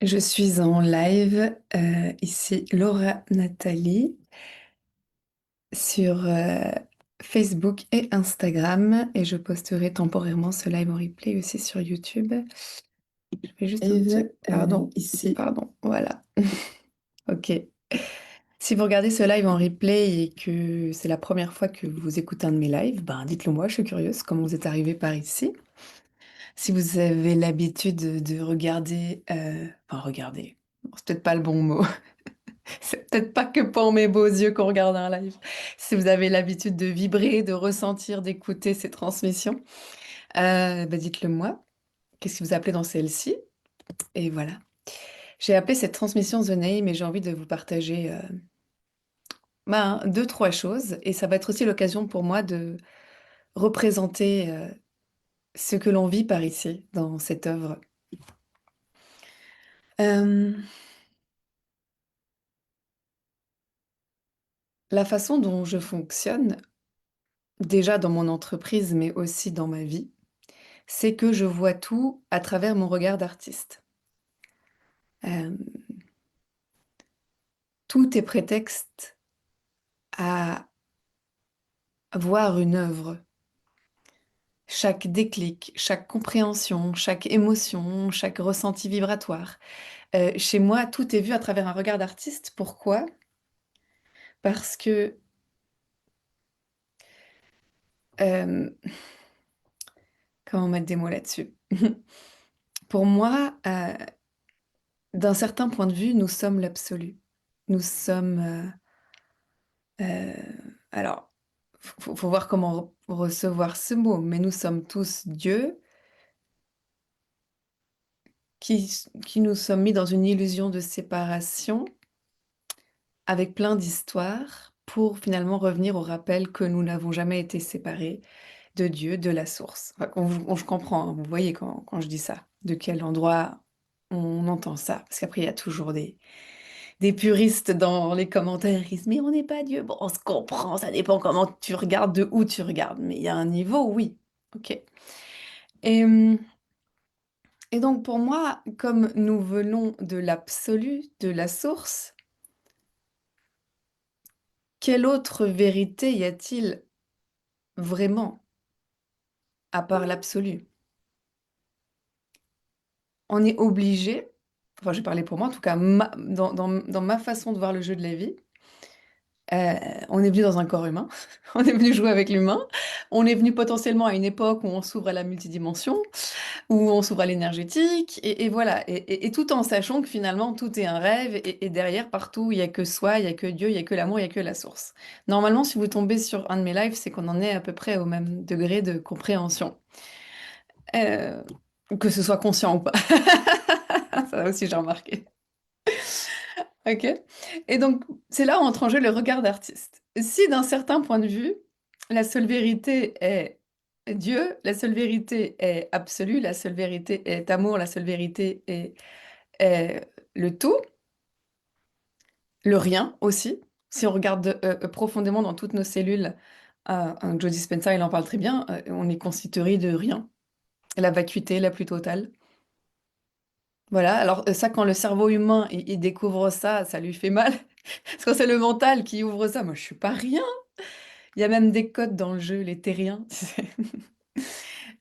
Je suis en live, ici Laura Nathalie, sur Facebook et Instagram, et je posterai temporairement ce live en replay aussi sur YouTube. Je vais juste live, pardon, ici, pardon, voilà. Ok. Si vous regardez ce live en replay et que c'est la première fois que vous écoutez un de mes lives, ben dites-le moi, je suis curieuse comment vous êtes arrivé par ici. Si vous avez l'habitude de regarder, enfin regarder, bon, c'est peut-être pas le bon mot. C'est peut-être pas que pour mes beaux yeux qu'on regarde un live. Si vous avez l'habitude de vibrer, de ressentir, d'écouter ces transmissions, bah dites-le moi. Qu'est-ce que vous appelez dans celle-ci? Et voilà. J'ai appelé cette transmission The Name et j'ai envie de vous partager ben, deux, trois choses. Et ça va être aussi l'occasion pour moi de représenter ce que l'on vit par ici, dans cette œuvre. Euh, la façon dont je fonctionne, déjà dans mon entreprise, mais aussi dans ma vie, c'est que je vois tout à travers mon regard d'artiste. Euh, tout est prétexte à voir une œuvre. Chaque déclic, chaque compréhension, chaque émotion, chaque ressenti vibratoire. Chez moi, tout est vu à travers un regard d'artiste. Pourquoi? Parce que, euh, comment mettre des mots là-dessus? Pour moi, d'un certain point de vue, nous sommes l'absolu. Nous sommes... euh, alors, faut voir comment recevoir ce mot, mais nous sommes tous Dieu qui nous sommes mis dans une illusion de séparation avec plein d'histoires pour finalement revenir au rappel que nous n'avons jamais été séparés de Dieu, de la source. Enfin, je comprends, hein, vous voyez quand je dis ça, de quel endroit on entend ça. Parce qu'après, il y a toujours des puristes dans les commentaires qui disent, mais on n'est pas Dieu. Bon, on se comprend, ça dépend comment tu regardes, de où tu regardes. Mais il y a un niveau, oui. Ok. Et, hum, et donc pour moi, comme nous venons de l'absolu, de la source, quelle autre vérité y a-t-il vraiment à part l'absolu? On est obligé, enfin j'ai parlé pour moi en tout cas, dans ma façon de voir le jeu de la vie, on est venu dans un corps humain, on est venu jouer avec l'humain, on est venu potentiellement à une époque où on s'ouvre à la multidimension, où on s'ouvre à l'énergétique, et voilà, et tout en sachant que finalement tout est un rêve, et derrière, partout, il n'y a que soi, il n'y a que Dieu, il n'y a que l'amour, il n'y a que la source. Normalement, si vous tombez sur un de mes lives, c'est qu'on en est à peu près au même degré de compréhension. Euh, que ce soit conscient ou pas. Ça aussi, j'ai remarqué. Ok? Et donc, c'est là où entre en jeu le regard d'artiste. Si d'un certain point de vue, la seule vérité est Dieu, la seule vérité est absolue, la seule vérité est amour, la seule vérité est le tout, le rien aussi. Si on regarde profondément dans toutes nos cellules, Joe Dispenza, il en parle très bien, on est constitué de rien. La vacuité la plus totale. Voilà, alors ça, quand le cerveau humain, il découvre ça, ça lui fait mal. Parce que c'est le mental qui ouvre ça. Moi, je suis pas rien. Il y a même des codes dans le jeu, les terriens. Tu sais.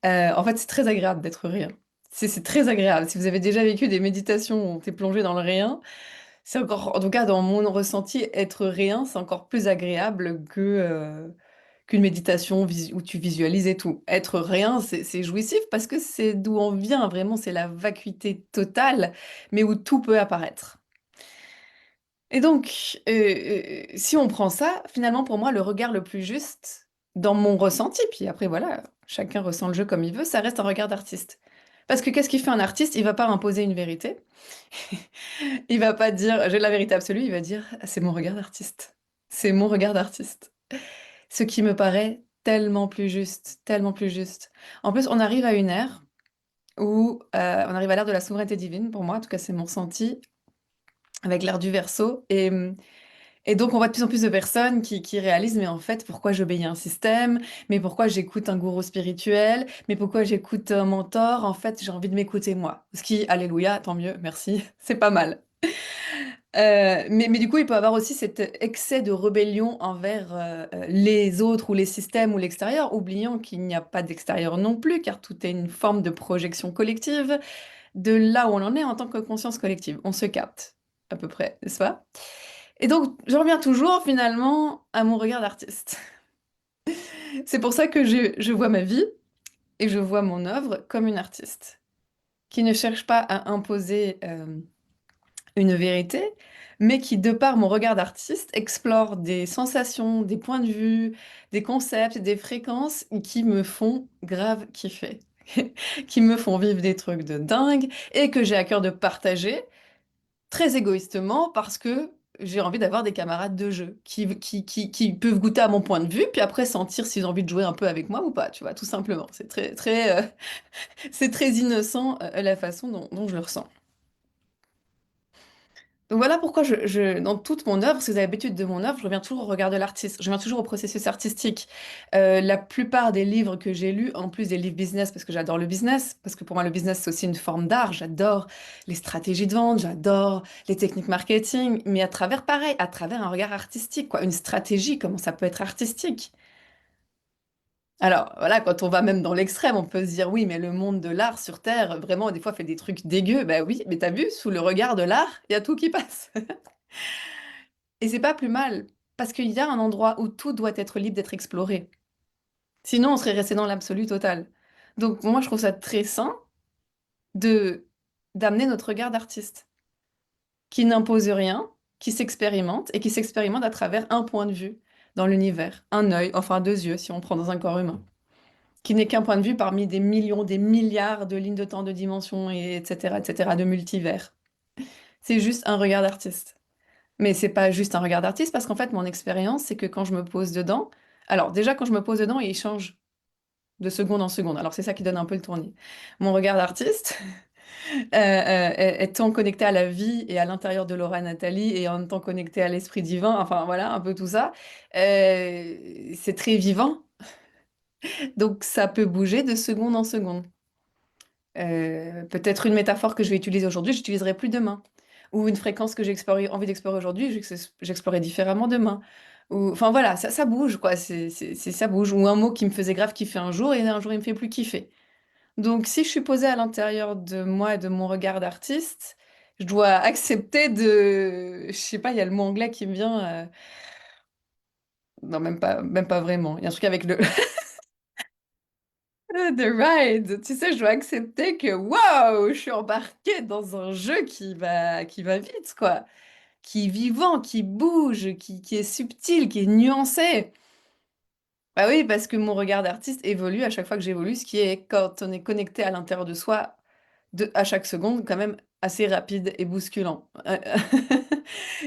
En fait, c'est très agréable d'être rien. C'est très agréable. Si vous avez déjà vécu des méditations où t'es plongé dans le rien, c'est encore, en tout cas dans mon ressenti, être rien, c'est encore plus agréable qu'une méditation où tu visualises et tout. Être rien, c'est jouissif parce que c'est d'où on vient, vraiment, c'est la vacuité totale, mais où tout peut apparaître. Et donc, si on prend ça, finalement, pour moi, le regard le plus juste, dans mon ressenti, puis après, voilà, chacun ressent le jeu comme il veut, ça reste un regard d'artiste. Parce que qu'est-ce qu'il fait un artiste? Il va pas imposer une vérité. Il va pas dire j'ai la vérité absolue, il va dire ah, c'est mon regard d'artiste. C'est mon regard d'artiste. Ce qui me paraît tellement plus juste, tellement plus juste. En plus, on arrive à une ère où on arrive à l'ère de la souveraineté divine, pour moi, en tout cas, c'est mon ressenti, avec l'ère du Verseau. Et donc, on voit de plus en plus de personnes qui réalisent, mais en fait, pourquoi j'obéis à un système? Mais pourquoi j'écoute un gourou spirituel? Mais pourquoi j'écoute un mentor? En fait, j'ai envie de m'écouter moi. Ce qui, alléluia, tant mieux, merci, c'est pas mal. Mais du coup, il peut y avoir aussi cet excès de rébellion envers les autres ou les systèmes ou l'extérieur, oubliant qu'il n'y a pas d'extérieur non plus, car tout est une forme de projection collective de là où on en est en tant que conscience collective. On se capte, à peu près, n'est-ce pas? Et donc, je reviens toujours finalement à mon regard d'artiste. C'est pour ça que je vois ma vie et je vois mon œuvre comme une artiste, qui ne cherche pas à imposer une vérité, mais qui, de par mon regard d'artiste, explore des sensations, des points de vue, des concepts, des fréquences qui me font grave kiffer, qui me font vivre des trucs de dingue et que j'ai à cœur de partager très égoïstement parce que j'ai envie d'avoir des camarades de jeu qui peuvent goûter à mon point de vue, puis après sentir s'ils ont envie de jouer un peu avec moi ou pas, tu vois, tout simplement. C'est c'est très innocent la façon dont je le ressens. Donc voilà pourquoi dans toute mon œuvre, si vous avez l'habitude de mon œuvre, je reviens toujours au regard de l'artiste, je reviens toujours au processus artistique. La plupart des livres que j'ai lus, en plus des livres business, parce que j'adore le business, parce que pour moi le business c'est aussi une forme d'art, j'adore les stratégies de vente, j'adore les techniques marketing, mais à travers pareil, à travers un regard artistique, quoi, une stratégie, comment ça peut être artistique? Alors voilà, quand on va même dans l'extrême, on peut se dire oui, mais le monde de l'art sur Terre, vraiment, des fois fait des trucs dégueux. Bah oui, mais t'as vu, sous le regard de l'art, il y a tout qui passe. Et c'est pas plus mal, parce qu'il y a un endroit où tout doit être libre d'être exploré. Sinon, on serait resté dans l'absolu total. Donc moi, je trouve ça très sain de d'amener notre regard d'artiste, qui n'impose rien, qui s'expérimente, et qui s'expérimente à travers un point de vue dans l'univers, un œil, enfin deux yeux, si on prend dans un corps humain, qui n'est qu'un point de vue parmi des millions, des milliards de lignes de temps, de dimensions, et etc., de multivers. C'est juste un regard d'artiste. Mais c'est pas juste un regard d'artiste parce qu'en fait, mon expérience, c'est que quand je me pose dedans, alors déjà quand je me pose dedans, il change de seconde en seconde. Alors c'est ça qui donne un peu le tournis. Mon regard d'artiste, étant connecté à la vie et à l'intérieur de Laura Nathalie et en même temps connecté à l'esprit divin, enfin voilà, un peu tout ça, c'est très vivant. Donc ça peut bouger de seconde en seconde. Peut-être une métaphore que je vais utiliser aujourd'hui, j'utiliserai plus demain. Ou une fréquence que j'ai envie d'explorer aujourd'hui, j'explorerai différemment demain. Ou, enfin voilà, ça bouge, quoi. Ça bouge. Ou un mot qui me faisait grave kiffer un jour et un jour il me fait plus kiffer. Donc si je suis posée à l'intérieur de moi et de mon regard d'artiste, je dois accepter de... Je sais pas, il y a le mot anglais qui me vient... Non, même pas vraiment. Il y a un truc avec le... The ride, tu sais, je dois accepter que waouh, je suis embarquée dans un jeu qui va vite, quoi, qui est vivant, qui bouge, qui est subtil, qui est nuancé. Bah oui, parce que mon regard d'artiste évolue à chaque fois que j'évolue, ce qui est quand on est connecté à l'intérieur de soi, à chaque seconde, quand même assez rapide et bousculant.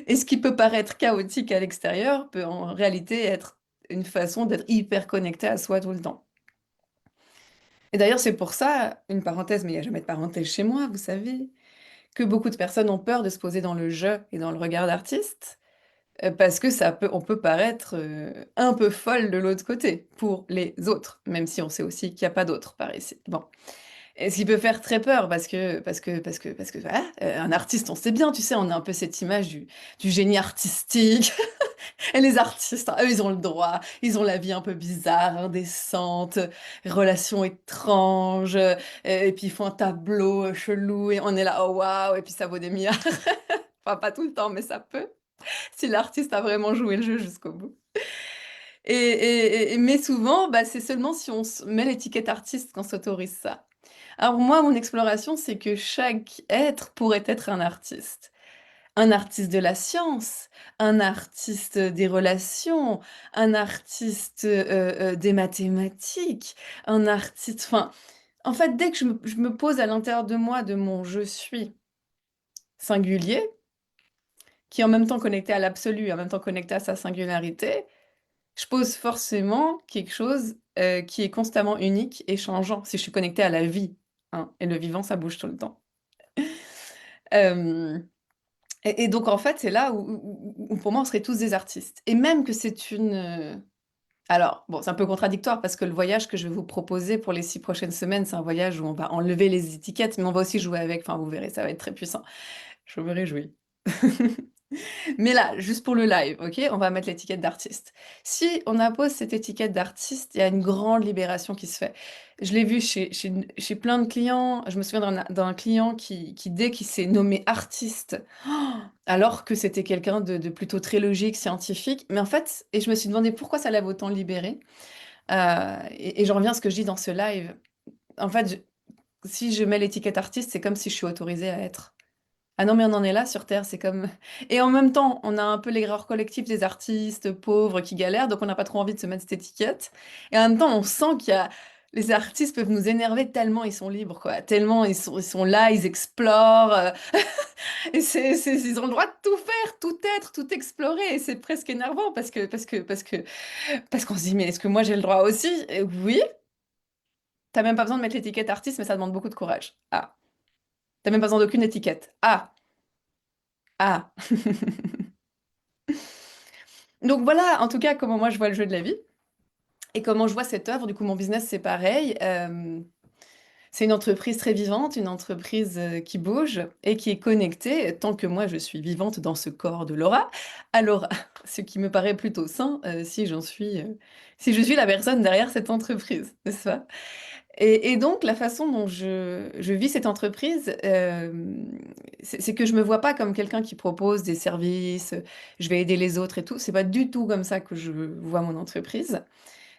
Et ce qui peut paraître chaotique à l'extérieur peut en réalité être une façon d'être hyper connecté à soi tout le temps. Et d'ailleurs, c'est pour ça, une parenthèse, mais il n'y a jamais de parenthèse chez moi, vous savez, que beaucoup de personnes ont peur de se poser dans le jeu et dans le regard d'artiste, parce que on peut paraître un peu folle de l'autre côté, pour les autres, même si on sait aussi qu'il n'y a pas d'autres par ici. Bon. Et ce qui peut faire très peur, parce que voilà, un artiste, on sait bien, tu sais, on a un peu cette image du génie artistique. Et les artistes, hein, eux, ils ont le droit, ils ont la vie un peu bizarre, indécente, relations étranges, et puis ils font un tableau chelou, et on est là, oh waouh, et puis ça vaut des milliards. Enfin, pas tout le temps, mais ça peut, si l'artiste a vraiment joué le jeu jusqu'au bout. Mais souvent, bah, c'est seulement si on met l'étiquette artiste qu'on s'autorise ça. Alors moi, mon exploration, c'est que chaque être pourrait être un artiste. Un artiste de la science, un artiste des relations, un artiste des mathématiques, un artiste... Enfin, en fait, dès que je me pose à l'intérieur de moi, de mon je suis singulier, qui est en même temps connecté à l'absolu, et en même temps connecté à sa singularité, je pose forcément quelque chose qui est constamment unique et changeant, si je suis connectée à la vie, hein. Et le vivant, ça bouge tout le temps. Euh, Et donc, en fait, c'est là où pour moi, on serait tous des artistes. Et même que c'est une... Alors, bon, c'est un peu contradictoire parce que le voyage que je vais vous proposer pour les 6 prochaines semaines, c'est un voyage où on va enlever les étiquettes, mais on va aussi jouer avec. Enfin, vous verrez, ça va être très puissant. Je me réjouis. Mais là, juste pour le live, ok, on va mettre l'étiquette d'artiste. Si on impose cette étiquette d'artiste, il y a une grande libération qui se fait. Je l'ai vu chez plein de clients. Je me souviens d'un client qui, dès qu'il s'est nommé artiste, alors que c'était quelqu'un de plutôt très logique, scientifique, mais en fait, et je me suis demandé pourquoi ça l'avait autant libéré. Et je reviens à ce que je dis dans ce live. En fait, si je mets l'étiquette artiste, c'est comme si je suis autorisée à être. Ah non, mais on en est là sur Terre, c'est comme... Et en même temps, on a un peu l'aigreur collective des artistes pauvres qui galèrent, donc on n'a pas trop envie de se mettre cette étiquette. Et en même temps, on sent qu'il y a... Les artistes peuvent nous énerver tellement ils sont libres, quoi. Tellement ils sont là, ils explorent. Et ils ont le droit de tout faire, tout être, tout explorer. Et c'est presque énervant parce qu'on se dit, mais est-ce que moi j'ai le droit aussi? Et oui, t'as même pas besoin de mettre l'étiquette artiste, mais ça demande beaucoup de courage. Ah, t'as même pas besoin d'aucune étiquette. Ah, ah. Donc voilà, en tout cas, comment moi je vois le jeu de la vie et comment je vois cette œuvre. Du coup, mon business, c'est pareil. C'est une entreprise très vivante, une entreprise qui bouge et qui est connectée, tant que moi je suis vivante dans ce corps de Laura. Alors, ce qui me paraît plutôt sain si je suis la personne derrière cette entreprise, n'est-ce pas? Et donc, la façon dont je vis cette entreprise, c'est que je me vois pas comme quelqu'un qui propose des services, je vais aider les autres et tout. C'est pas du tout comme ça que je vois mon entreprise.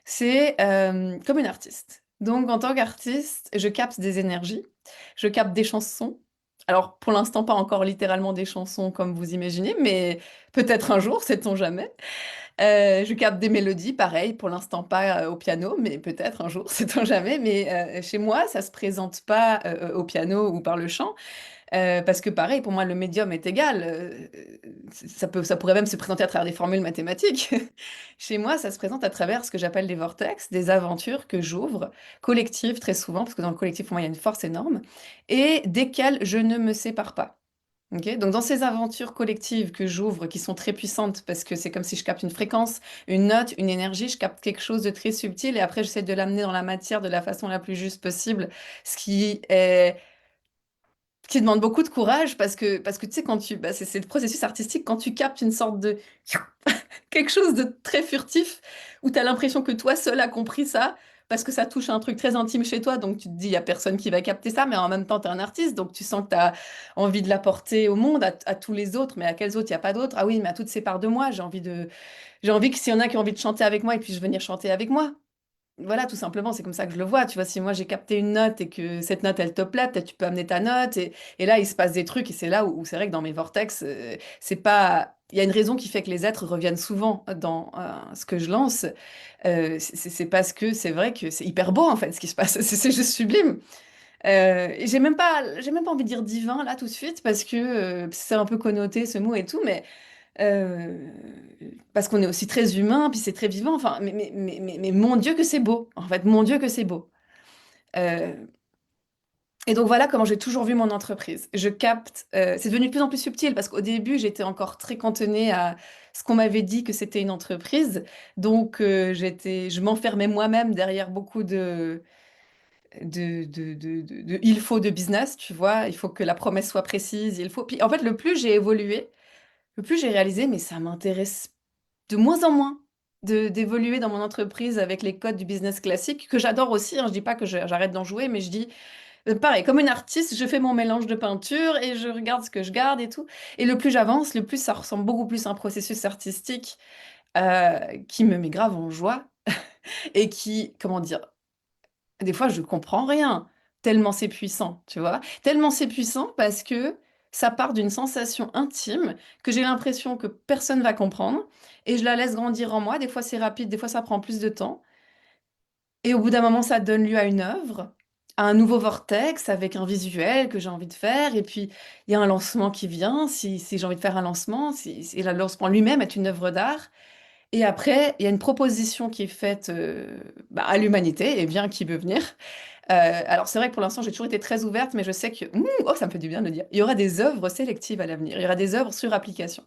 C'est comme une artiste. Donc, en tant qu'artiste, je capte des énergies, je capte des chansons. Alors, pour l'instant, pas encore littéralement des chansons comme vous imaginez, mais peut-être un jour, sait-on jamais. Je capte des mélodies, pareil, pour l'instant pas au piano, mais peut-être un jour, sait-on jamais. Mais chez moi, ça se présente pas au piano ou par le chant, parce que pareil, pour moi, le médium est égal. Ça pourrait même se présenter à travers des formules mathématiques. Chez moi, ça se présente à travers ce que j'appelle des vortex, des aventures que j'ouvre, collectives très souvent, parce que dans le collectif, pour moi, il y a une force énorme, et desquelles je ne me sépare pas. Ok. Donc dans ces aventures collectives que j'ouvre, qui sont très puissantes, parce que c'est comme si je capte une fréquence, une note, une énergie, je capte quelque chose de très subtil, et après j'essaie de l'amener dans la matière de la façon la plus juste possible, ce qui demande beaucoup de courage, parce que tu sais, c'est le processus artistique, quand tu captes une sorte de quelque chose de très furtif, où tu as l'impression que toi seul as compris ça, parce que ça touche à un truc très intime chez toi, donc tu te dis, il n'y a personne qui va capter ça, mais en même temps, tu es un artiste, donc tu sens que tu as envie de l'apporter au monde, à tous les autres, mais à quels autres, il n'y a pas d'autres. Ah oui, mais à toutes ces parts de moi, j'ai envie que s'il y en a qui ont envie de chanter avec moi, ils puissent venir chanter avec moi. Voilà, tout simplement, c'est comme ça que je le vois. Tu vois, si moi j'ai capté une note et que cette note elle te plaît, peut-être tu peux amener ta note et là il se passe des trucs et c'est là où c'est vrai que dans mes vortex, c'est pas. Il y a une raison qui fait que les êtres reviennent souvent dans ce que je lance. C'est parce que c'est vrai que c'est hyper beau en fait ce qui se passe. C'est juste sublime. Et j'ai même pas envie de dire divin là tout de suite parce que c'est un peu connoté ce mot et tout, mais euh, parce qu'on est aussi très humain, puis c'est très vivant. Enfin, mais mon Dieu que c'est beau. En fait, mon Dieu que c'est beau. Euh, et donc voilà comment j'ai toujours vu mon entreprise. Je capte. C'est devenu de plus en plus subtil parce qu'au début j'étais encore très cantonnée à ce qu'on m'avait dit que c'était une entreprise. Donc je m'enfermais moi-même derrière beaucoup il faut de business, tu vois. Il faut que la promesse soit précise. Il faut. Puis en fait, le plus j'ai évolué, le plus j'ai réalisé, mais ça m'intéresse de moins en moins d'évoluer dans mon entreprise avec les codes du business classique, que j'adore aussi, hein. Je dis pas que j'arrête d'en jouer, mais je dis, pareil, comme une artiste, je fais mon mélange de peinture et je regarde ce que je garde et tout. Et le plus j'avance, le plus ça ressemble beaucoup plus à un processus artistique qui me met grave en joie et qui, comment dire, des fois je comprends rien, tellement c'est puissant, tu vois. Tellement c'est puissant parce que ça part d'une sensation intime que j'ai l'impression que personne va comprendre et je la laisse grandir en moi. Des fois c'est rapide, des fois ça prend plus de temps. Et au bout d'un moment, ça donne lieu à une œuvre, à un nouveau vortex avec un visuel que j'ai envie de faire. Et puis il y a un lancement qui vient, si j'ai envie de faire un lancement, si le lancement lui-même est une œuvre d'art. Et après, il y a une proposition qui est faite à l'humanité, et bien qui veut venir. Alors c'est vrai que pour l'instant j'ai toujours été très ouverte, mais je sais que, oh ça me fait du bien de le dire, il y aura des œuvres sélectives à l'avenir, il y aura des œuvres sur application.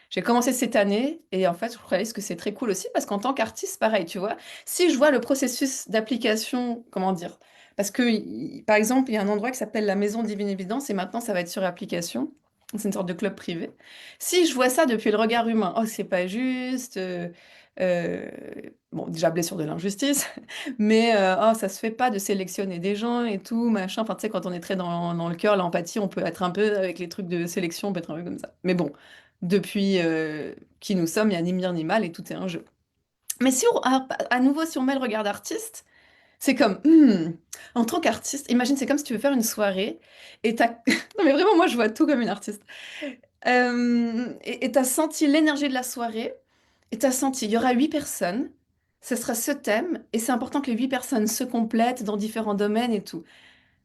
J'ai commencé cette année et en fait, je réalise que c'est très cool aussi parce qu'en tant qu'artiste, pareil, tu vois, si je vois le processus d'application, comment dire, parce que, par exemple, il y a un endroit qui s'appelle la Maison Divine Évidence et maintenant ça va être sur application. C'est une sorte de club privé. Si je vois ça depuis le regard humain, oh, c'est pas juste, euh, bon, déjà blessure de l'injustice, mais oh, ça se fait pas de sélectionner des gens et tout, machin. Enfin, tu sais, quand on est très dans le cœur, l'empathie, on peut être un peu avec les trucs de sélection, on peut être un peu comme ça. Mais bon, depuis qui nous sommes, il n'y a ni bien ni mal et tout est un jeu. Mais si on, à nouveau, si on met le regard d'artiste, c'est comme, en tant qu'artiste, imagine, c'est comme si tu veux faire une soirée et t'as... Non mais vraiment, moi je vois tout comme une artiste. Et t'as senti l'énergie de la soirée et t'as senti, il y aura 8 personnes, ce sera ce thème et c'est important que les 8 personnes se complètent dans différents domaines et tout.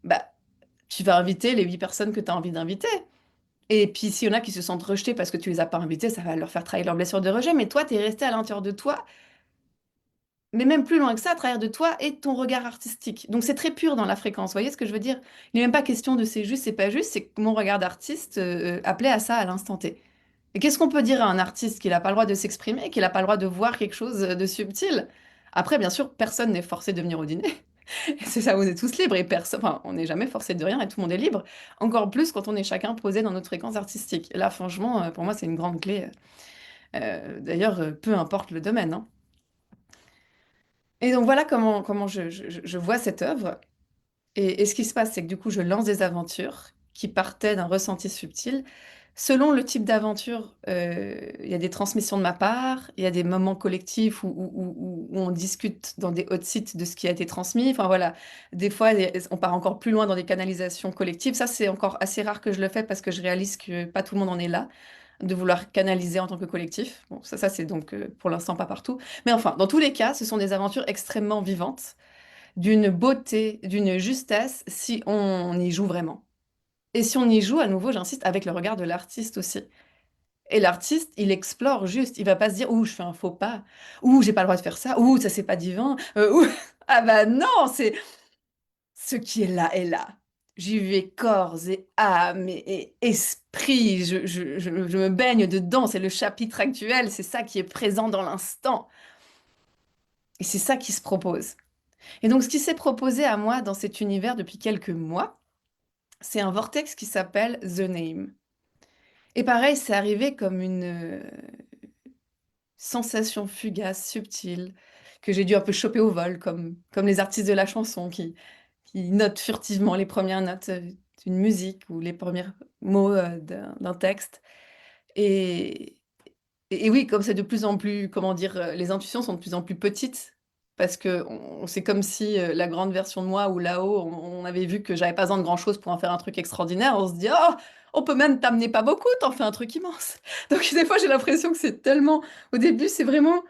Bah, tu vas inviter les 8 personnes que tu as envie d'inviter. Et puis, s'il y en a qui se sentent rejetés parce que tu les as pas invités, ça va leur faire travailler leur blessure de rejet. Mais toi, tu es resté à l'intérieur de toi, mais même plus loin que ça, à travers de toi et ton regard artistique. Donc, c'est très pur dans la fréquence. Vous voyez ce que je veux dire? Il n'est même pas question de c'est juste, c'est pas juste, c'est que mon regard d'artiste appelait à ça à l'instant T. Et qu'est-ce qu'on peut dire à un artiste qu'il n'a pas le droit de s'exprimer, qu'il n'a pas le droit de voir quelque chose de subtil? Après, bien sûr, personne n'est forcé de venir au dîner. C'est ça, on est tous libres et personne, enfin, on n'est jamais forcé de rien et tout le monde est libre. Encore plus quand on est chacun posé dans notre fréquence artistique. Là, franchement, pour moi, c'est une grande clé. D'ailleurs, peu importe le domaine, hein. Et donc voilà comment je vois cette œuvre. Et ce qui se passe, c'est que du coup, je lance des aventures qui partaient d'un ressenti subtil. Selon le type d'aventure, il y a des transmissions de ma part, il y a des moments collectifs où on discute dans des hot sites de ce qui a été transmis. Enfin voilà, des fois, on part encore plus loin dans des canalisations collectives. Ça, c'est encore assez rare que je le fais parce que je réalise que pas tout le monde en est là, de vouloir canaliser en tant que collectif. Bon, ça c'est donc pour l'instant pas partout. Mais enfin, dans tous les cas, ce sont des aventures extrêmement vivantes d'une beauté, d'une justesse, si on y joue vraiment. Et si on y joue, à nouveau, j'insiste, avec le regard de l'artiste aussi. Et l'artiste, il explore juste, il va pas se dire, ouh, je fais un faux pas, ouh, j'ai pas le droit de faire ça, ouh, ça c'est pas divin, ouh, ah bah non, c'est ce qui est là est là. J'y vais corps et âme et esprit, je me baigne dedans, c'est le chapitre actuel, c'est ça qui est présent dans l'instant. Et c'est ça qui se propose. Et donc, ce qui s'est proposé à moi dans cet univers depuis quelques mois, c'est un vortex qui s'appelle The Name. Et pareil, c'est arrivé comme une sensation fugace, subtile, que j'ai dû un peu choper au vol, comme les artistes de la chanson qui notent furtivement les premières notes d'une musique ou les premiers mots d'un texte. Et, et oui, comme c'est de plus en plus, comment dire, les intuitions sont de plus en plus petites, parce que c'est comme si la grande version de moi ou là-haut, on avait vu que j'avais pas besoin de grand-chose pour en faire un truc extraordinaire. On se dit, oh, on peut même t'amener pas beaucoup, t'en fais un truc immense. Donc des fois, j'ai l'impression que c'est tellement, au début, c'est vraiment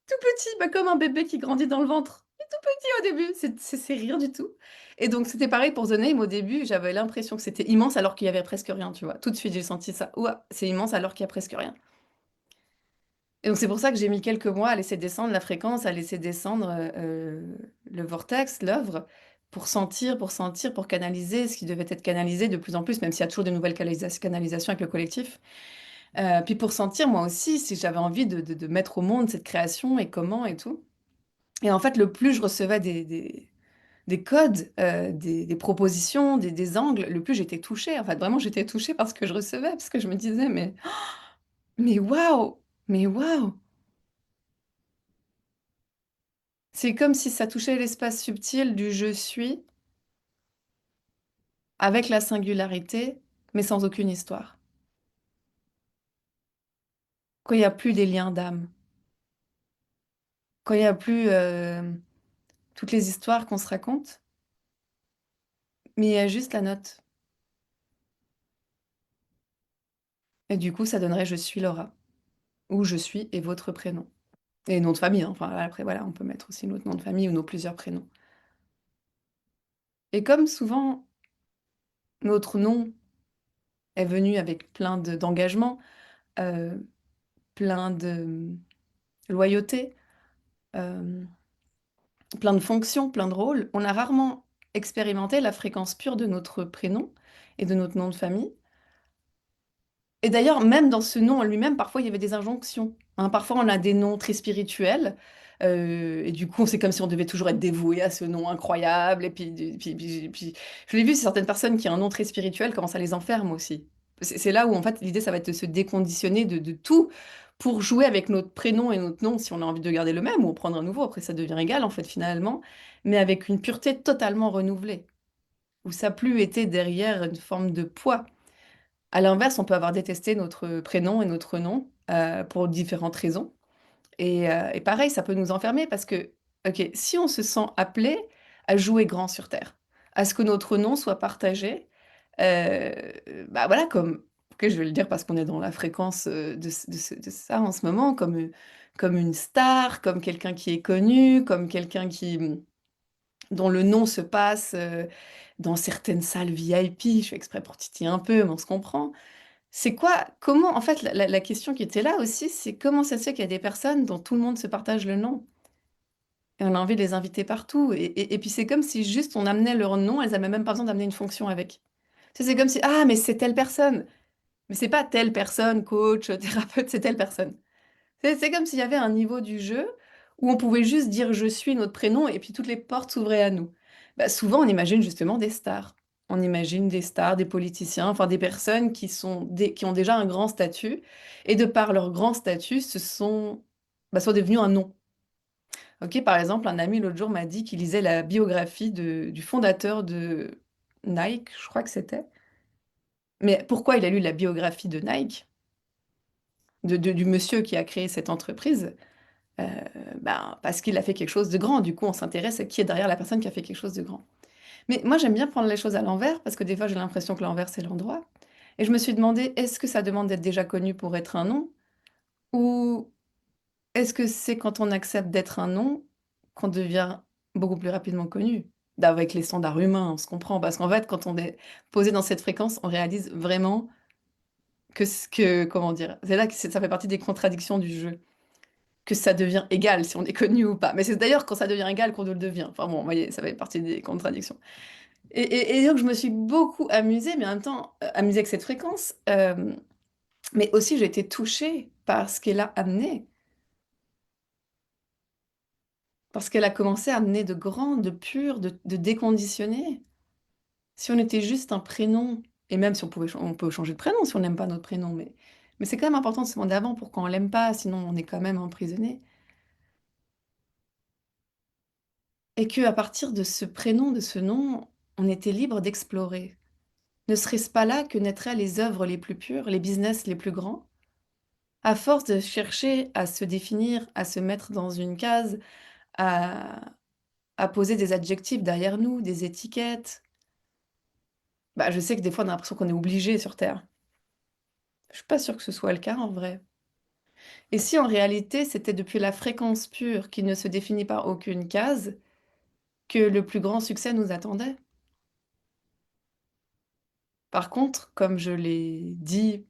tout petit, bah, comme un bébé qui grandit dans le ventre. Il est tout petit au début, c'est rien du tout. Et donc c'était pareil pour The Name, au début, j'avais l'impression que c'était immense alors qu'il y avait presque rien, tu vois. Tout de suite, j'ai senti ça. Ouah, c'est immense alors qu'il y a presque rien. Et donc c'est pour ça que j'ai mis quelques mois à laisser descendre la fréquence, à laisser descendre le vortex, l'œuvre, pour sentir, pour canaliser ce qui devait être canalisé de plus en plus, même s'il y a toujours de nouvelles canalisations avec le collectif. Puis pour sentir moi aussi si j'avais envie de mettre au monde cette création et comment et tout. Et en fait, le plus je recevais des codes, des propositions, des angles, le plus j'étais touchée. En fait, vraiment, j'étais touchée parce que je recevais, parce que je me disais, mais waouh, mais waouh! C'est comme si ça touchait l'espace subtil du je suis avec la singularité, mais sans aucune histoire. Quand il n'y a plus des liens d'âme, quand il n'y a plus toutes les histoires qu'on se raconte, mais il y a juste la note. Et du coup, ça donnerait je suis Laura, ou je suis et votre prénom. Et nom de famille, hein. Enfin, après, voilà, on peut mettre aussi notre nom de famille ou nos plusieurs prénoms. Et comme souvent, notre nom est venu avec plein d'engagement, euh, plein de loyauté, euh, plein de fonctions, plein de rôles. On a rarement expérimenter la fréquence pure de notre prénom et de notre nom de famille. Et d'ailleurs, même dans ce nom en lui-même, parfois il y avait des injonctions, hein. Parfois on a des noms très spirituels, et du coup c'est comme si on devait toujours être dévoué à ce nom incroyable. Et puis, je l'ai vu, c'est certaines personnes qui ont un nom très spirituel, comment ça les enferme aussi. C'est là où en fait l'idée ça va être de se déconditionner de tout pour jouer avec notre prénom et notre nom si on a envie de garder le même ou en prendre un nouveau. Après ça devient égal en fait finalement, mais avec une pureté totalement renouvelée, où ça n'a plus été derrière une forme de poids. À l'inverse, on peut avoir détesté notre prénom et notre nom pour différentes raisons. Et pareil, ça peut nous enfermer parce que, ok, si on se sent appelé à jouer grand sur Terre, à ce que notre nom soit partagé, euh, bah voilà, comme, ok, je vais le dire parce qu'on est dans la fréquence de ça en ce moment, comme une star, comme quelqu'un qui est connu, comme quelqu'un dont le nom se passe dans certaines salles VIP. Je fais exprès pour titiller un peu, mais on se comprend. C'est quoi, comment, en fait, la question qui était là aussi, c'est comment ça se fait qu'il y a des personnes dont tout le monde se partage le nom et on a envie de les inviter partout. Et puis c'est comme si juste on amenait leur nom, elles n'avaient même pas besoin d'amener une fonction avec. Tu sais, c'est comme si, ah, mais c'est telle personne. Mais c'est pas telle personne, coach, thérapeute, c'est telle personne. C'est comme s'il y avait un niveau du jeu où on pouvait juste dire je suis notre prénom et puis toutes les portes s'ouvraient à nous. Bah, souvent, on imagine justement des stars. On imagine des stars, des politiciens, enfin des personnes qui ont déjà un grand statut et de par leur grand statut, sont devenus un nom. Ok, par exemple, un ami l'autre jour m'a dit qu'il lisait la biographie du fondateur de Nike, je crois que c'était. Mais pourquoi il a lu la biographie de Nike, du monsieur qui a créé cette entreprise? Euh, parce qu'il a fait quelque chose de grand. Du coup, on s'intéresse à qui est derrière la personne qui a fait quelque chose de grand. Mais moi, j'aime bien prendre les choses à l'envers parce que des fois, j'ai l'impression que l'envers, c'est l'endroit. Et je me suis demandé, est-ce que ça demande d'être déjà connu pour être un nom? Ou est-ce que c'est quand on accepte d'être un nom qu'on devient beaucoup plus rapidement connu? Avec les standards humains, on se comprend. Parce qu'en fait, quand on est posé dans cette fréquence, on réalise vraiment comment dire, c'est là que ça fait partie des contradictions du jeu. Que ça devient égal si on est connu ou pas. Mais c'est d'ailleurs quand ça devient égal qu'on nous le devient. Enfin bon, vous voyez, ça fait partie des contradictions. Et donc je me suis beaucoup amusée, mais en même temps amusée avec cette fréquence. Mais aussi j'ai été touchée par ce qu'elle a amené. Parce qu'elle a commencé à amener de grand, de pur, de déconditionné. Si on était juste un prénom, et même si on peut changer de prénom si on n'aime pas notre prénom, mais c'est quand même important de se demander avant pourquoi on l'aime pas, sinon on est quand même emprisonné. Et que à partir de ce prénom, de ce nom, on était libre d'explorer. Ne serait-ce pas là que naîtraient les œuvres les plus pures, les business les plus grands? À force de chercher à se définir, à se mettre dans une case, à, à poser des adjectifs derrière nous, des étiquettes, bah, je sais que des fois on a l'impression qu'on est obligé sur Terre. Je suis pas sûre que ce soit le cas en vrai. Et si en réalité c'était depuis la fréquence pure qui ne se définit par aucune case que le plus grand succès nous attendait? Par contre, comme je l'ai dit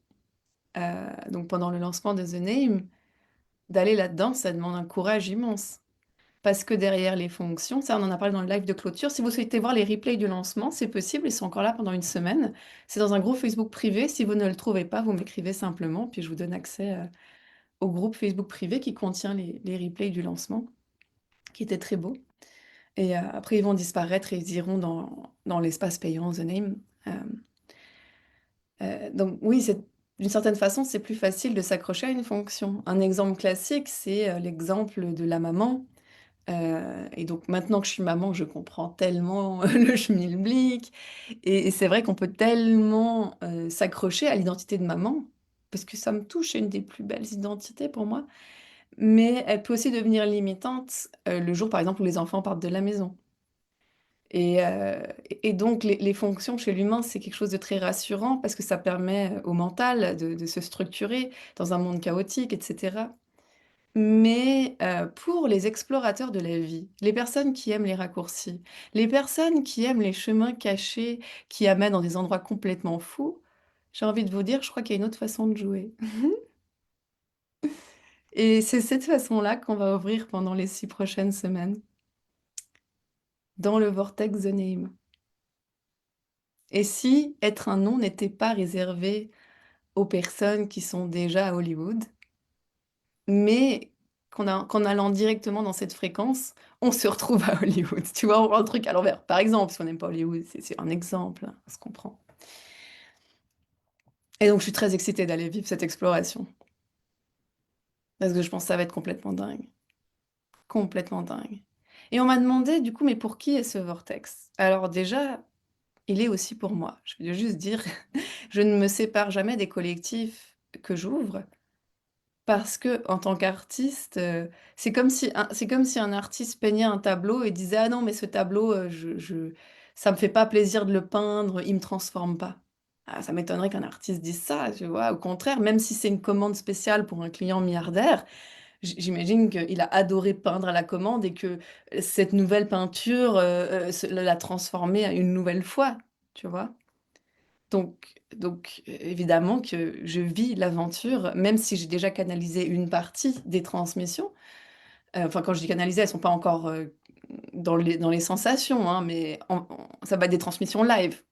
donc pendant le lancement de The Name, d'aller là-dedans, ça demande un courage immense. Parce que derrière les fonctions, ça on en a parlé dans le live de clôture, si vous souhaitez voir les replays du lancement, c'est possible, ils sont encore là pendant une semaine. C'est dans un groupe Facebook privé, si vous ne le trouvez pas, vous m'écrivez simplement, puis je vous donne accès au groupe Facebook privé qui contient les replays du lancement, qui était très beau. Et après, ils vont disparaître et ils iront dans l'espace payant, The Name. Euh, donc oui, d'une certaine façon, c'est plus facile de s'accrocher à une fonction. Un exemple classique, c'est l'exemple de la maman. Et donc maintenant que je suis maman, je comprends tellement le schmilblick. Et c'est vrai qu'on peut tellement s'accrocher à l'identité de maman, parce que ça me touche, c'est une des plus belles identités pour moi. Mais elle peut aussi devenir limitante le jour, par exemple, où les enfants partent de la maison. Et donc, les fonctions chez l'humain, c'est quelque chose de très rassurant parce que ça permet au mental de se structurer dans un monde chaotique, etc. Mais pour les explorateurs de la vie, les personnes qui aiment les raccourcis, les personnes qui aiment les chemins cachés qui amènent dans des endroits complètement fous, j'ai envie de vous dire, je crois qu'il y a une autre façon de jouer. Et c'est cette façon-là qu'on va ouvrir pendant les 6 prochaines semaines. dans le vortex The Name. Et si être un nom n'était pas réservé aux personnes qui sont déjà à Hollywood, mais qu'en allant directement dans cette fréquence, on se retrouve à Hollywood. Tu vois, on voit un truc à l'envers. Par exemple, si on n'aime pas Hollywood, c'est un exemple, hein, on se comprend. Et donc, je suis très excitée d'aller vivre cette exploration. Parce que je pense que ça va être complètement dingue. Complètement dingue. Et on m'a demandé, du coup, mais pour qui est ce vortex? Alors déjà, il est aussi pour moi. Je veux juste dire, je ne me sépare jamais des collectifs que j'ouvre. Parce que en tant qu'artiste, c'est comme si un artiste peignait un tableau et disait: «Ah non, mais ce tableau, ça me fait pas plaisir de le peindre, il me transforme pas». Ah, ça m'étonnerait qu'un artiste dise ça, tu vois? Au contraire, même si c'est une commande spéciale pour un client milliardaire, j'imagine qu'il a adoré peindre à la commande et que cette nouvelle peinture, l'a transformé une nouvelle fois, tu vois? Évidemment que je vis l'aventure, même si j'ai déjà canalisé une partie des transmissions. Enfin, quand je dis canaliser, elles sont pas encore, dans les sensations, hein, mais ça va être des transmissions live.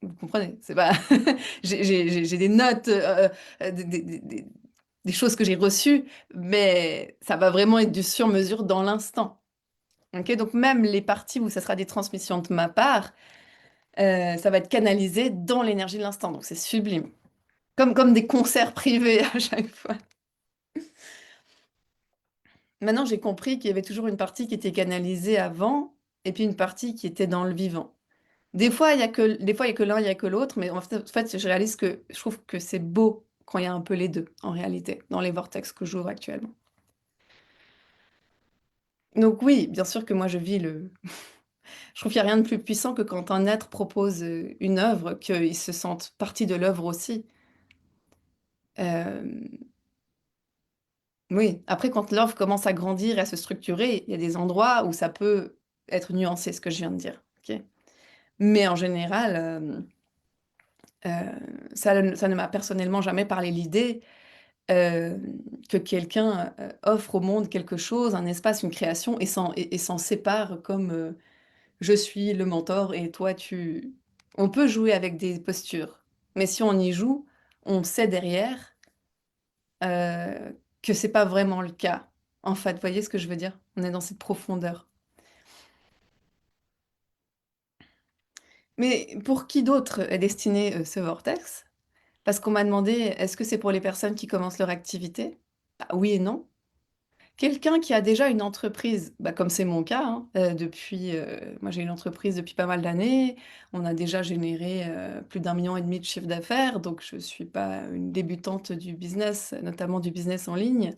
Vous comprenez? C'est pas j'ai des notes, des choses que j'ai reçues, mais ça va vraiment être du sur mesure dans l'instant. OK? Donc même les parties où ça sera des transmissions de ma part, ça va être canalisé dans l'énergie de l'instant, donc c'est sublime. Comme des concerts privés à chaque fois. Maintenant, j'ai compris qu'il y avait toujours une partie qui était canalisée avant et puis une partie qui était dans le vivant. Des fois, il y a que l'un, il y a que l'autre, mais en fait, je réalise que je trouve que c'est beau quand il y a un peu les deux, en réalité, dans les vortex que j'ouvre actuellement. Donc oui, bien sûr que moi je vis le... Je trouve qu'il n'y a rien de plus puissant que quand un être propose une œuvre, qu'il se sente partie de l'œuvre aussi. Euh, Oui, après, quand l'œuvre commence à grandir et à se structurer, il y a des endroits où ça peut être nuancé, ce que je viens de dire. Ok. Mais en général, ça ne m'a personnellement jamais parlé l'idée euh, que quelqu'un offre au monde quelque chose, un espace, une création, et s'en sépare comme je suis le mentor et toi tu... On peut jouer avec des postures, mais si on y joue, on sait derrière euh, que c'est pas vraiment le cas. En fait, vous voyez ce que je veux dire? On est dans cette profondeur. Mais pour qui d'autre est destiné ce vortex? Parce qu'on m'a demandé, est-ce que c'est pour les personnes qui commencent leur activité? Bah, oui et non. Quelqu'un qui a déjà une entreprise, bah, comme c'est mon cas, hein, moi j'ai une entreprise depuis pas mal d'années, on a déjà généré plus d'1,5 million de chiffre d'affaires, donc je ne suis pas une débutante du business, notamment du business en ligne,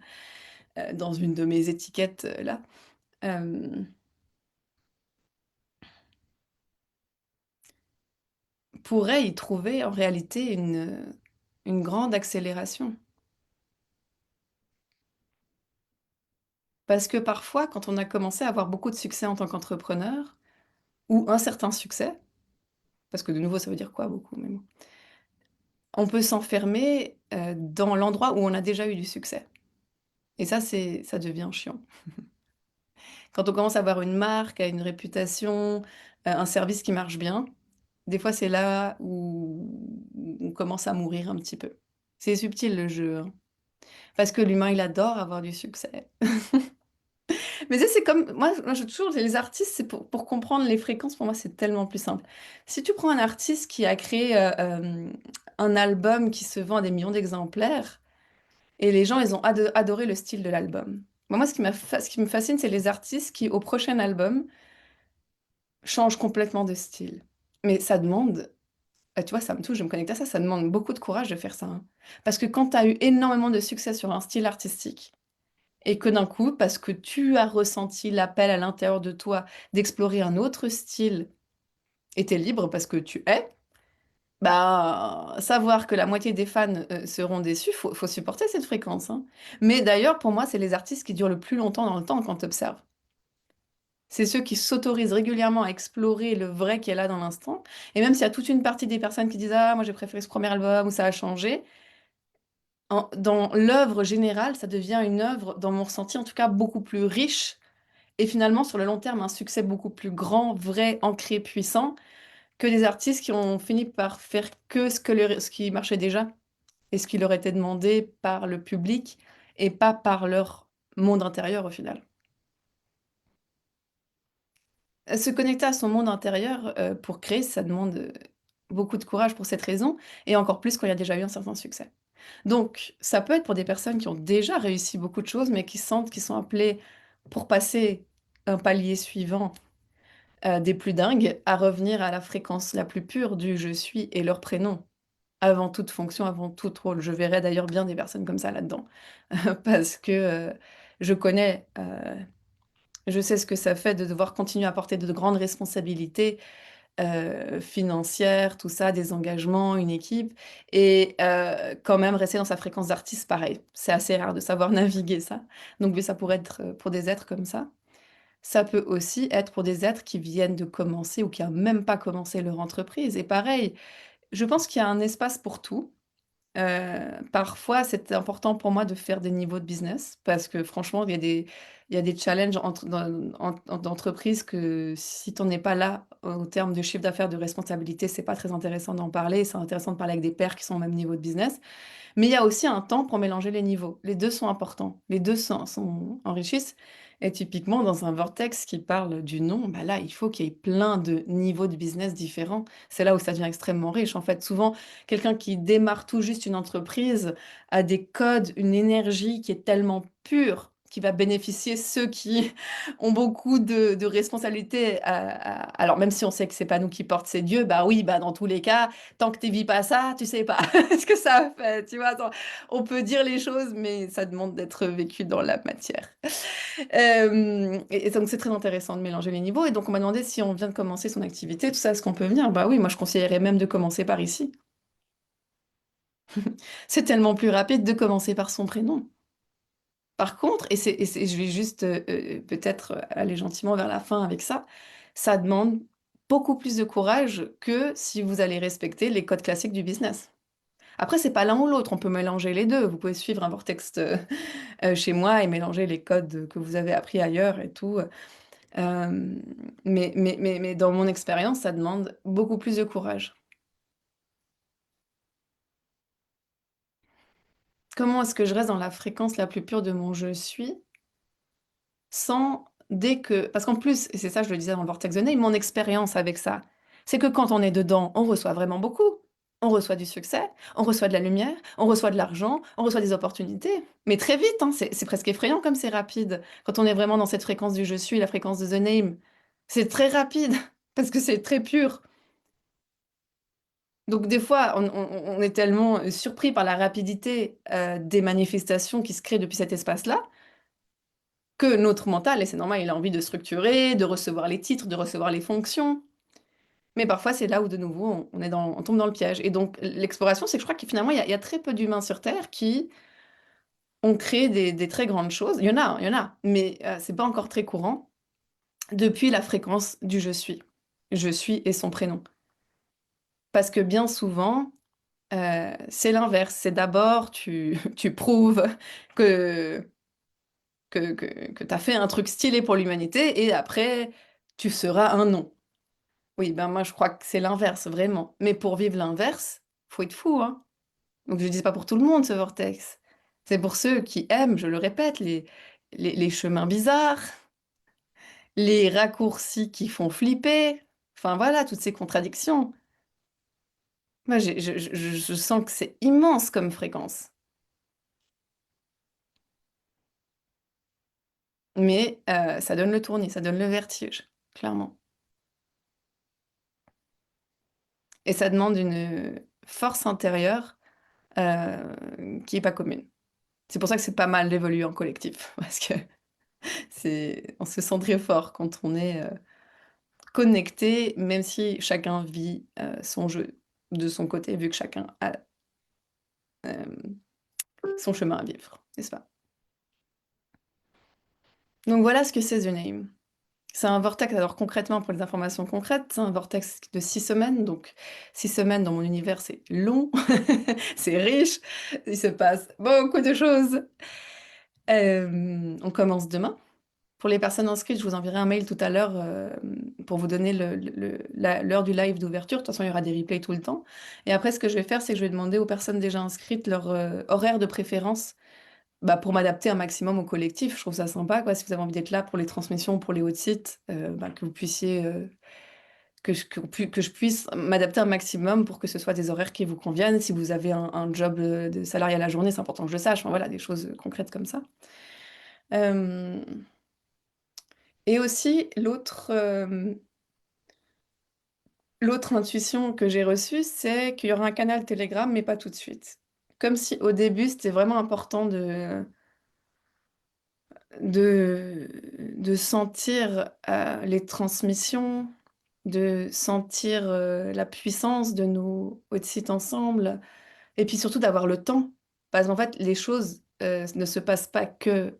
dans une de mes étiquettes là. Euh, Pourrait y trouver en réalité une grande accélération. Parce que parfois, quand on a commencé à avoir beaucoup de succès en tant qu'entrepreneur, ou un certain succès, parce que de nouveau, ça veut dire quoi beaucoup, mais bon, on peut s'enfermer dans l'endroit où on a déjà eu du succès. Et ça, ça devient chiant. Quand on commence à avoir une marque, à une réputation, un service qui marche bien, des fois, c'est là où on commence à mourir un petit peu. C'est subtil le jeu, hein. Parce que l'humain, il adore avoir du succès. Mais ça, c'est comme... Moi, je toujours... Les artistes, c'est pour comprendre les fréquences, pour moi, c'est tellement plus simple. Si tu prends un artiste qui a créé un album qui se vend à des millions d'exemplaires, et les gens, ils ont adoré le style de l'album. Moi, ce qui me fascine, c'est les artistes qui, au prochain album, changent complètement de style. Mais ça demande... Tu vois, ça me touche, je me connecte à ça, ça demande beaucoup de courage de faire ça, hein. Parce que quand tu as eu énormément de succès sur un style artistique, et que d'un coup, parce que tu as ressenti l'appel à l'intérieur de toi d'explorer un autre style, et t'es libre parce que tu es, bah, savoir que la moitié des fans seront déçus, faut supporter cette fréquence, hein. Mais d'ailleurs, pour moi, c'est les artistes qui durent le plus longtemps dans le temps quand tu observes. C'est ceux qui s'autorisent régulièrement à explorer le vrai qui est là dans l'instant. Et même s'il y a toute une partie des personnes qui disent: «Ah, moi j'ai préféré ce premier album ou ça a changé», dans l'œuvre générale, ça devient une œuvre, dans mon ressenti en tout cas, beaucoup plus riche et finalement, sur le long terme, un succès beaucoup plus grand, vrai, ancré, puissant, que des artistes qui ont fini par faire que ce qui marchait déjà et ce qui leur était demandé par le public et pas par leur monde intérieur au final. Se connecter à son monde intérieur pour créer, ça demande beaucoup de courage pour cette raison, et encore plus quand il y a déjà eu un certain succès. Donc, ça peut être pour des personnes qui ont déjà réussi beaucoup de choses, mais qui sentent qu'ils sont appelés pour passer un palier suivant des plus dingues, à revenir à la fréquence la plus pure du je suis et leur prénom, avant toute fonction, avant tout rôle. Je verrais d'ailleurs bien des personnes comme ça là-dedans, parce que je connais, je sais ce que ça fait de devoir continuer à porter de grandes responsabilités financières, tout ça, des engagements, une équipe, et quand même rester dans sa fréquence d'artiste, pareil. C'est assez rare de savoir naviguer ça. Donc, mais ça pourrait être pour des êtres comme ça. Ça peut aussi être pour des êtres qui viennent de commencer ou qui n'ont même pas commencé leur entreprise. Et pareil, je pense qu'il y a un espace pour tout. Parfois, c'est important pour moi de faire des niveaux de business parce que franchement, il y a des challenges d'entreprise que si tu n'en es pas là au terme de chiffre d'affaires, de responsabilité, c'est pas très intéressant d'en parler. C'est intéressant de parler avec des pairs qui sont au même niveau de business. Mais il y a aussi un temps pour mélanger les niveaux. Les deux sont importants. Les deux enrichissent. Et typiquement, dans un vortex qui parle du nom, bah là, il faut qu'il y ait plein de niveaux de business différents. C'est là où ça devient extrêmement riche. En fait, souvent, quelqu'un qui démarre tout juste une entreprise a des codes, une énergie qui est tellement pure qui va bénéficier ceux qui ont beaucoup de responsabilités. Alors, même si on sait que c'est pas nous qui portent ces dieux, bah oui, bah dans tous les cas, tant que tu vis pas ça, tu sais pas ce que ça a fait, tu vois. Attends, on peut dire les choses, mais ça demande d'être vécu dans la matière. Et donc c'est très intéressant de mélanger les niveaux. Et donc on m'a demandé si on vient de commencer son activité, tout ça, est-ce qu'on peut venir? Bah oui, moi je conseillerais même de commencer par ici. C'est tellement plus rapide de commencer par son prénom. Par contre, je vais juste peut-être aller gentiment vers la fin avec ça, ça demande beaucoup plus de courage que si vous allez respecter les codes classiques du business. Après, c'est pas l'un ou l'autre, on peut mélanger les deux. Vous pouvez suivre un vortex chez moi et mélanger les codes que vous avez appris ailleurs et tout. Euh, mais dans mon expérience, ça demande beaucoup plus de courage. Comment est-ce que je reste dans la fréquence la plus pure de mon je suis sans dès que... Parce qu'en plus, et c'est ça, je le disais dans le Vortex the Name, mon expérience avec ça, c'est que quand on est dedans, on reçoit vraiment beaucoup. On reçoit du succès, on reçoit de la lumière, on reçoit de l'argent, on reçoit des opportunités. Mais très vite, hein, c'est presque effrayant comme c'est rapide. Quand on est vraiment dans cette fréquence du je suis, la fréquence de the name, c'est très rapide parce que c'est très pur. Donc des fois, on est tellement surpris par la rapidité des manifestations qui se créent depuis cet espace-là que notre mental, et c'est normal, il a envie de structurer, de recevoir les titres, de recevoir les fonctions. Mais parfois, c'est là où de nouveau, on tombe dans le piège. Et donc, l'exploration, c'est que je crois que finalement, il y a très peu d'humains sur Terre qui ont créé des très grandes choses. Il y en a, mais c'est pas encore très courant depuis la fréquence du je suis. Je suis et son prénom. Parce que bien souvent, c'est l'inverse. C'est d'abord, tu prouves que, que tu as fait un truc stylé pour l'humanité et après, tu seras un nom. Oui, ben moi je crois que c'est l'inverse, vraiment. Mais pour vivre l'inverse, faut être fou, hein. Donc je dis pas pour tout le monde ce vortex. C'est pour ceux qui aiment, je le répète, les chemins bizarres, les raccourcis qui font flipper. Enfin voilà, toutes ces contradictions. Moi, je sens que c'est immense comme fréquence. Mais ça donne le tournis, ça donne le vertige, clairement. Et ça demande une force intérieure qui est pas commune. C'est pour ça que c'est pas mal d'évoluer en collectif, parce que on se sent très fort quand on est connecté, même si chacun vit son jeu de son côté, vu que chacun a son chemin à vivre, n'est-ce pas? Donc voilà ce que c'est The Name. C'est un vortex, alors concrètement, pour les informations concrètes, c'est un vortex de 6 semaines. Donc 6 semaines dans mon univers, c'est long, c'est riche, il se passe beaucoup de choses. On commence demain. Pour les personnes inscrites, je vous enverrai un mail tout à l'heure pour vous donner l'heure du live d'ouverture. De toute façon, il y aura des replays tout le temps. Et après, ce que je vais faire, c'est que je vais demander aux personnes déjà inscrites leur horaire de préférence bah, pour m'adapter un maximum au collectif. Je trouve ça sympa, quoi. Si vous avez envie d'être là pour les transmissions, pour les hauts sites, bah, que vous puissiez, que je puisse m'adapter un maximum pour que ce soit des horaires qui vous conviennent. Si vous avez un job de salarié à la journée, c'est important que je le sache. Enfin, voilà, des choses concrètes comme ça. Euh, et aussi, l'autre intuition que j'ai reçue, c'est qu'il y aura un canal Telegram, mais pas tout de suite. Comme si au début, c'était vraiment important de, de sentir les transmissions, de sentir la puissance de nos hauts sites ensemble, et puis surtout d'avoir le temps. Parce qu'en fait, les choses ne se passent pas que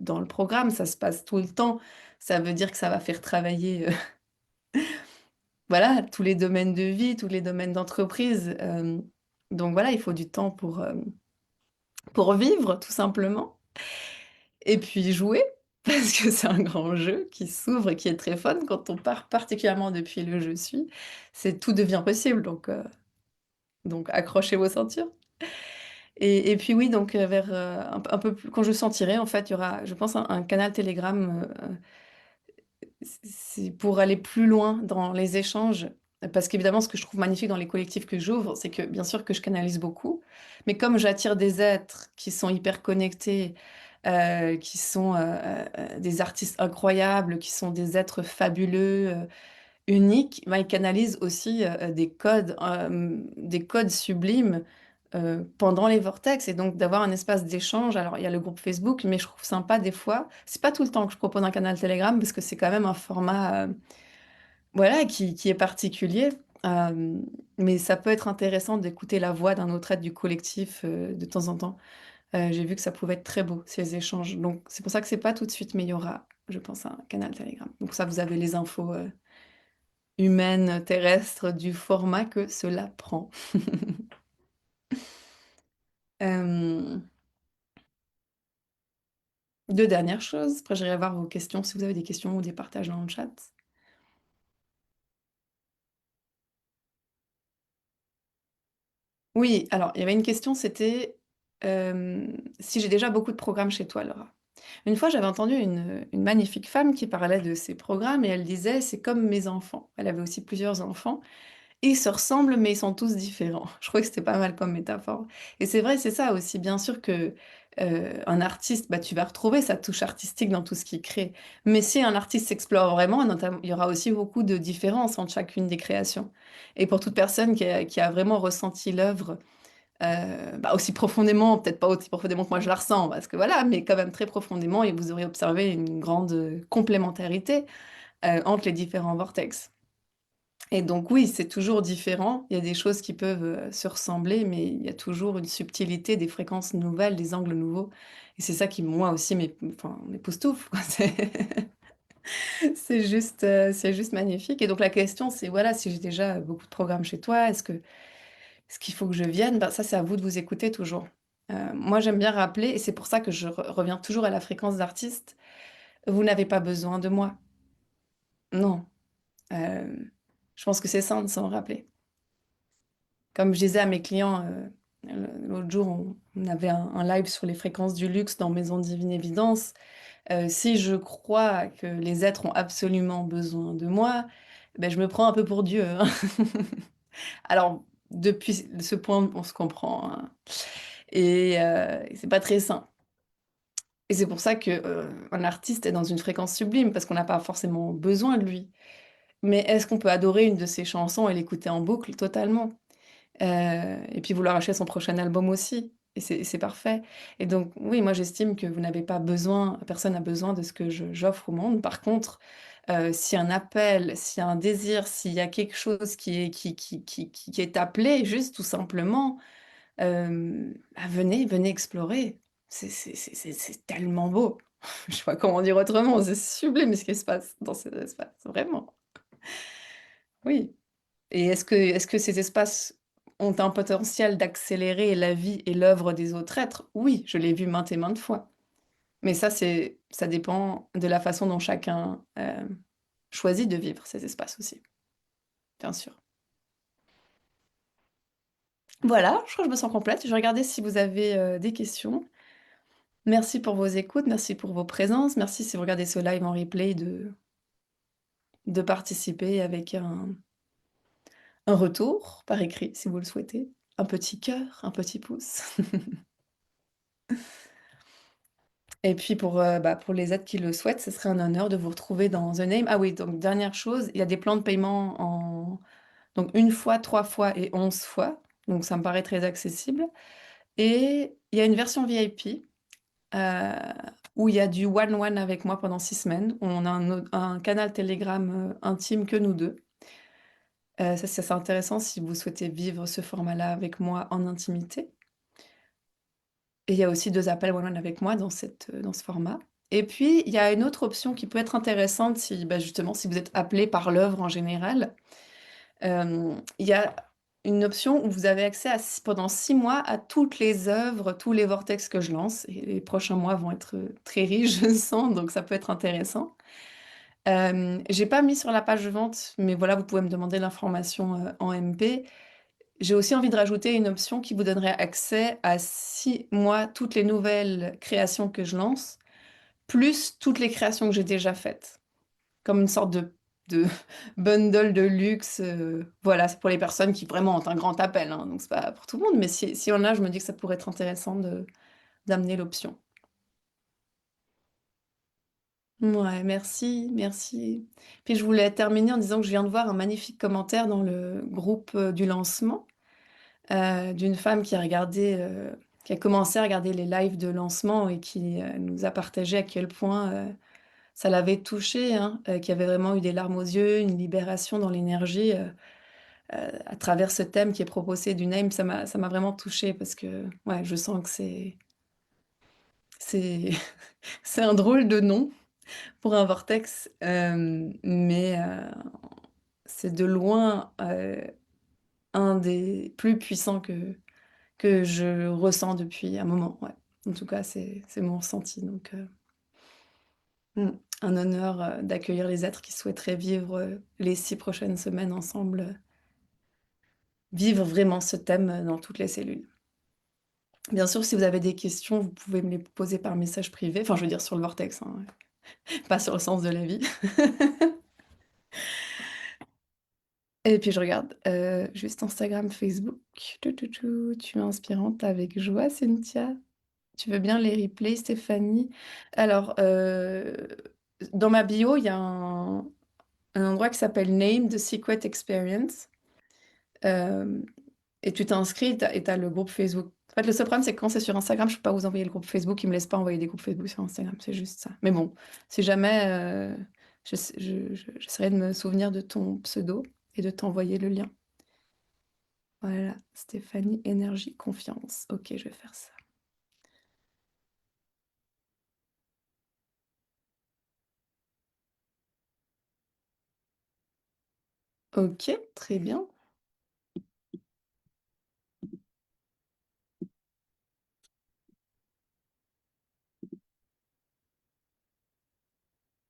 dans le programme, ça se passe tout le temps. Ça veut dire que ça va faire travailler voilà, tous les domaines de vie, tous les domaines d'entreprise. Donc voilà, il faut du temps pour vivre, tout simplement. Et puis jouer, parce que c'est un grand jeu qui s'ouvre et qui est très fun quand on part particulièrement depuis le je suis. Tout devient possible, donc accrochez vos ceintures. Et puis oui, donc vers un peu plus, quand je sentirai, en fait, il y aura, je pense, un canal Telegram c'est pour aller plus loin dans les échanges. Parce qu'évidemment, ce que je trouve magnifique dans les collectifs que j'ouvre, c'est que bien sûr que je canalise beaucoup, mais comme j'attire des êtres qui sont hyper connectés, qui sont des artistes incroyables, qui sont des êtres fabuleux, uniques, bah, ils canalisent aussi des codes sublimes pendant les vortex et donc d'avoir un espace d'échange. Alors, il y a le groupe Facebook, mais je trouve sympa des fois. C'est pas tout le temps que je propose un canal Telegram parce que c'est quand même un format voilà, qui est particulier. Euh, mais ça peut être intéressant d'écouter la voix d'un autre être du collectif de temps en temps. J'ai vu que ça pouvait être très beau, ces échanges. Donc, c'est pour ça que c'est pas tout de suite, mais il y aura, je pense, un canal Telegram. Donc, ça, vous avez les infos humaines, terrestres, du format que cela prend. Euh, Deux dernières choses. Après, j'irai voir vos questions si vous avez des questions ou des partages dans le chat. Oui, alors, il y avait une question, c'était euh, si j'ai déjà beaucoup de programmes chez toi, Laura. Une fois, j'avais entendu une magnifique femme qui parlait de ses programmes et elle disait, c'est comme mes enfants. Elle avait aussi plusieurs enfants. Ils se ressemblent, mais ils sont tous différents. Je trouvais que c'était pas mal comme métaphore. Et c'est vrai, c'est ça aussi. Bien sûr que un artiste, bah, tu vas retrouver sa touche artistique dans tout ce qu'il crée. Mais si un artiste s'explore vraiment, notamment, il y aura aussi beaucoup de différences entre chacune des créations. Et pour toute personne qui a vraiment ressenti l'œuvre bah, aussi profondément, peut-être pas aussi profondément que moi je la ressens, parce que voilà, mais quand même très profondément, et vous aurez observé une grande complémentarité entre les différents vortex. Et donc oui, c'est toujours différent. Il y a des choses qui peuvent se ressembler, mais il y a toujours une subtilité, des fréquences nouvelles, des angles nouveaux. Et c'est ça qui, moi aussi, enfin, m'époustoufle, quoi. C'est juste magnifique. Et donc la question, c'est voilà, si j'ai déjà beaucoup de programmes chez toi, est-ce qu'il faut que je vienne? Ben, ça, c'est à vous de vous écouter toujours. Moi, j'aime bien rappeler, et c'est pour ça que je reviens toujours à la fréquence d'artiste, vous n'avez pas besoin de moi. Non. Euh, je pense que c'est ça de s'en rappeler. Comme je disais à mes clients, l'autre jour, on avait un live sur les fréquences du luxe dans Maison Divine Évidence. Si je crois que les êtres ont absolument besoin de moi, ben, je me prends un peu pour Dieu, hein. Alors, depuis ce point, on se comprend, hein. Et c'est pas très sain. Et c'est pour ça que, un artiste est dans une fréquence sublime, parce qu'on n'a pas forcément besoin de lui. Mais est-ce qu'on peut adorer une de ses chansons et l'écouter en boucle totalement? Et puis vouloir acheter son prochain album aussi. Et c'est parfait. Et donc, oui, moi j'estime que vous n'avez pas besoin, personne n'a besoin de ce que j'offre au monde. Par contre, s'il y a un appel, s'il y a un désir, s'il y a quelque chose qui est appelé, juste tout simplement, bah, venez explorer. C'est tellement beau. Je sais pas comment dire autrement, c'est sublime ce qui se passe dans ces espaces, vraiment. Oui. Et est-ce que ces espaces ont un potentiel d'accélérer la vie et l'œuvre des autres êtres? Oui, je l'ai vu maintes et maintes fois. Mais ça dépend de la façon dont chacun choisit de vivre ces espaces aussi, bien sûr. Voilà, je crois que je me sens complète. Je vais regarder si vous avez des questions. Merci pour vos écoutes, merci pour vos présences, merci si vous regardez ce live en replay de participer avec un retour par écrit si vous le souhaitez, un petit cœur, un petit pouce. Et puis pour les aides qui le souhaitent, ce serait un honneur de vous retrouver dans The Name. Ah oui, donc dernière chose, il y a des plans de paiement en donc une fois, 3 fois et 11 fois, donc ça me paraît très accessible. Et il y a une version VIP euh, où il y a du one-one avec moi pendant 6 semaines. On a un canal Telegram intime que nous deux. Ça, c'est intéressant si vous souhaitez vivre ce format-là avec moi en intimité. Et il y a aussi 2 appels one-one avec moi dans ce format. Et puis, il y a une autre option qui peut être intéressante si, bah, justement, si vous êtes appelé par l'œuvre en général. Il y a une option où vous avez accès pendant 6 mois à toutes les œuvres, tous les vortex que je lance. Et les prochains mois vont être très riches, je sens, donc ça peut être intéressant. J'ai pas mis sur la page de vente, mais voilà, vous pouvez me demander l'information en MP. J'ai aussi envie de rajouter une option qui vous donnerait accès à 6 mois, toutes les nouvelles créations que je lance, plus toutes les créations que j'ai déjà faites, comme une sorte de bundle de luxe. Voilà, c'est pour les personnes qui vraiment ont un grand appel, hein, donc c'est pas pour tout le monde, mais si on a, je me dis que ça pourrait être intéressant d'amener l'option. Ouais, merci, merci. Puis je voulais terminer en disant que je viens de voir un magnifique commentaire dans le groupe du lancement d'une femme qui a commencé à regarder les lives de lancement et qui nous a partagé à quel point ça l'avait touchée, hein, qu'il y avait vraiment eu des larmes aux yeux, une libération dans l'énergie à travers ce thème qui est proposé du Name. Ça m'a vraiment touchée parce que ouais, je sens que c'est, c'est un drôle de nom pour un vortex, mais c'est de loin un des plus puissants que je ressens depuis un moment, ouais. En tout cas, c'est mon ressenti, donc mmh, un honneur, d'accueillir les êtres qui souhaiteraient vivre, les 6 prochaines semaines ensemble, vivre vraiment ce thème, dans toutes les cellules. Bien sûr, si vous avez des questions, vous pouvez me les poser par message privé, enfin, je veux dire sur le vortex, hein, pas sur le sens de la vie. Et puis je regarde, juste Instagram, Facebook. Tu es inspirante avec joie, Cynthia. Tu veux bien les replays, Stéphanie? Alors, dans ma bio, il y a un endroit qui s'appelle Name the Secret Experience. Euh, et tu t'inscris et t'as le groupe Facebook. En fait, le seul problème, c'est que quand c'est sur Instagram, je peux pas vous envoyer le groupe Facebook. Ils me laissent pas envoyer des groupes Facebook sur Instagram. C'est juste ça. Mais bon, si jamais, j'essaierai de me souvenir de ton pseudo et de t'envoyer le lien. Voilà, Stéphanie, énergie, confiance. Ok, je vais faire ça. Ok, très bien.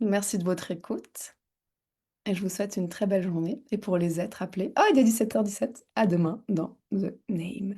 Merci de votre écoute. Et je vous souhaite une très belle journée. Et pour les êtres appelés, oh, il est 17h17. À demain dans The Name.